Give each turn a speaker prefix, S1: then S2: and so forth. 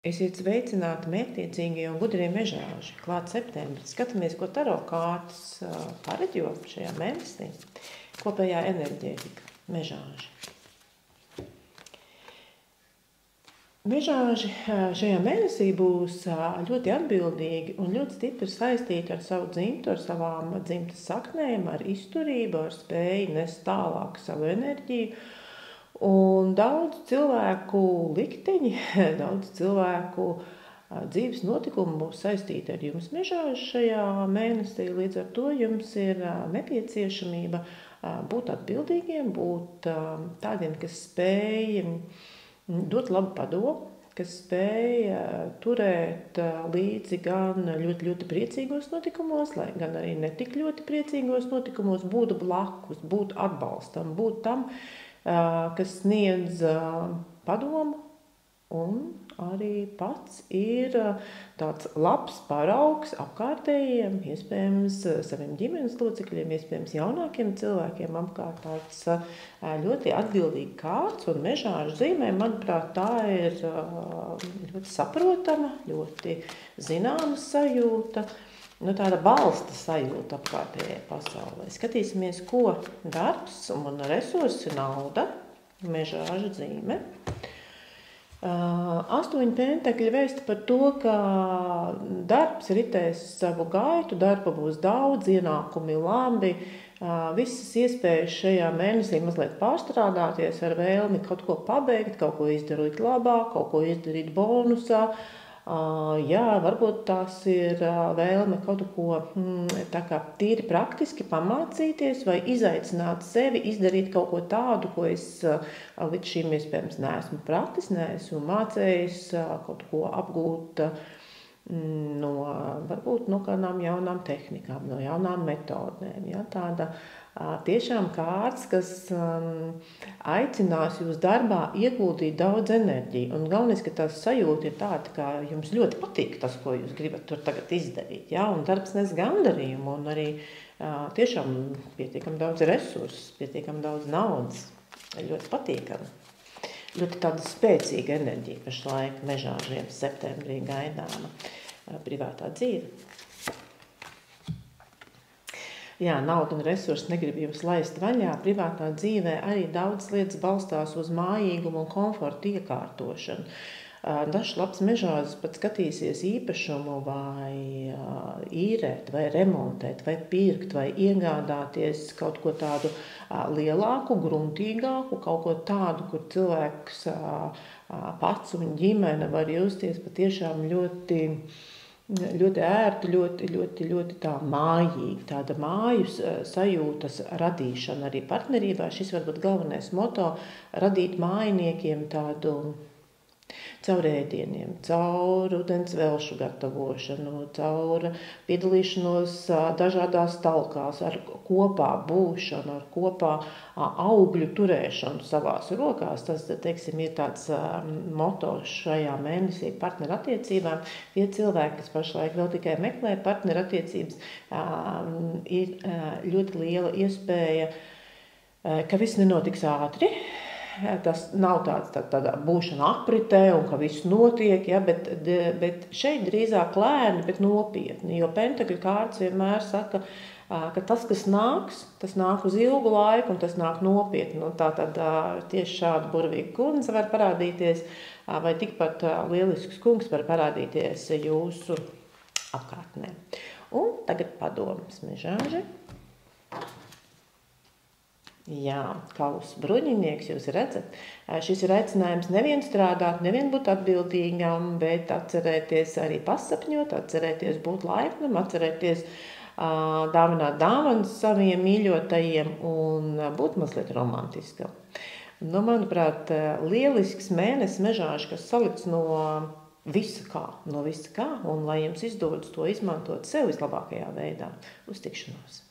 S1: Esiet sveicināti mērķtiecīgie un gudrie mežāži. Klāt septembris. Skatāmies, ko taro kārtas pareģo šajā mēnesī. Kopējā enerģētika. Mežāži. Mežāži šajā mēnesī būs ļoti atbildīgi un ļoti stipri saistīti ar savu dzimtu, ar savām dzimtas saknēm, ar izturību, ar spēju nest tālāk savu enerģiju. Un daudz cilvēku likteņi, daudz cilvēku dzīves notikumi būs saistīti ar jums mežāži šajā mēnesī. Līdz ar to jums ir nepieciešamība būt atbildīgiem, būt tādiem, kas spēj dot labu padomu, kas spēj turēt līdzi gan ļoti, ļoti priecīgos notikumos, lai gan arī netik ļoti priecīgos notikumos, būt blakus, būt atbalstam, būt tam, kas sniedz padomu un arī pats ir tāds labs paraugs apkārtējiem, iespējams saviem ģimenes locekļiem, iespējams jaunākiem cilvēkiem apkārt, tāds ļoti atbildīgi kārts un mežāžu zīmē, manuprāt, tā ir ļoti saprotama, ļoti zināma sajūta. Tāda balsta sajūta apkārtējai pasaulē. Skatīsimies, ko darbs un resursi, nauda, mežāža zīme. 8 pentakļi vēsta par to, ka darbs ritēs savu gaitu, darba būs daudz, ienākumi labi, visas iespējas šajā mēnesī mazliet pārstrādāties ar vēlmi kaut ko pabeigt, kaut ko izdarīt labāk, kaut ko izdarīt bonusā. Jā, varbūt tās ir vēlme kaut ko tā kā tīri praktiski pamācīties vai izaicināt sevi, izdarīt kaut ko tādu, ko es līdz šim iespējams neesmu praktis, neesmu mācējis, kaut ko apgūt varbūt no kādām jaunām tehnikām, no jaunām metodēm. Ja, tāda tiešām kārts, kas aicinās jūs darbā ieguldīt daudz enerģiju. Un galvenais, ka tās sajūta ir tāda, ka jums ļoti patīk tas, ko jūs gribat tur tagad izdarīt. Ja, un darbs nes gandarījumu un arī tiešām pietiekami daudz resursus, pietiekami daudz naudas. Ļoti patīkami. Ļoti tāda spēcīga enerģija pašlaik mežāžiem septembrī gaidāma privātā dzīve. Jā, nauda un resursi negrib jūs laist vaļā. Privātā dzīvē arī daudz lietas balstās uz mājīgumu un komfortu iekārtošanu. Dažs labs mežāzis pat skatīsies īpašumu vai īrēt, vai remontēt, vai pirkt, vai iegādāties kaut ko tādu lielāku, gruntīgāku, kaut ko tādu, kur cilvēks pats un ģimene var justies patiešām ļoti ērti, ļoti tā mājīgi, tāda māju sajūtas radīšana arī partnerībā. Šis varbūt galvenais moto - radīt mājiniekiem tādu caur ēdieniem, caur ūdens velšu gatavošanu, caur piedalīšanos dažādās talkās, ar kopā būšanu, ar kopā augļu turēšanu savās rokās. Tas, teiksim, ir tāds moto šajā mēnesī partnerattiecībām. Tie cilvēki, kas pašlaik vēl tikai meklē partnerattiecības, ir ļoti liela iespēja, ka viss nenotiks ātri. Tas nav tāda būšana apritē un ka viss notiek, ja, bet šeit drīzāk lēni, bet nopietni, jo pentakļu kārts vienmēr saka, ka tas, kas nāks, tas nāk uz ilgu laiku un tas nāk nopietni. Un tātad tieši šāda burvīga kundze var parādīties vai tikpat lielisks kungs var parādīties jūsu apkārtnē. Un tagad padomas mežāži. Jā, kausa bruņinieks, jūs redzat, šis ir aicinājums nevien strādāt, nevien būt atbildīgam, bet atcerēties arī pasapņot, atcerēties būt laipnam, atcerēties dāvināt dāvanas saviem mīļotajiem un būt mazliet romantiskam. Manuprāt, lielisks mēnesis mežāži, kas salikts no visa kā, un lai jums izdodas to izmantot sev vislabākajā veidā. Uz tikšanos!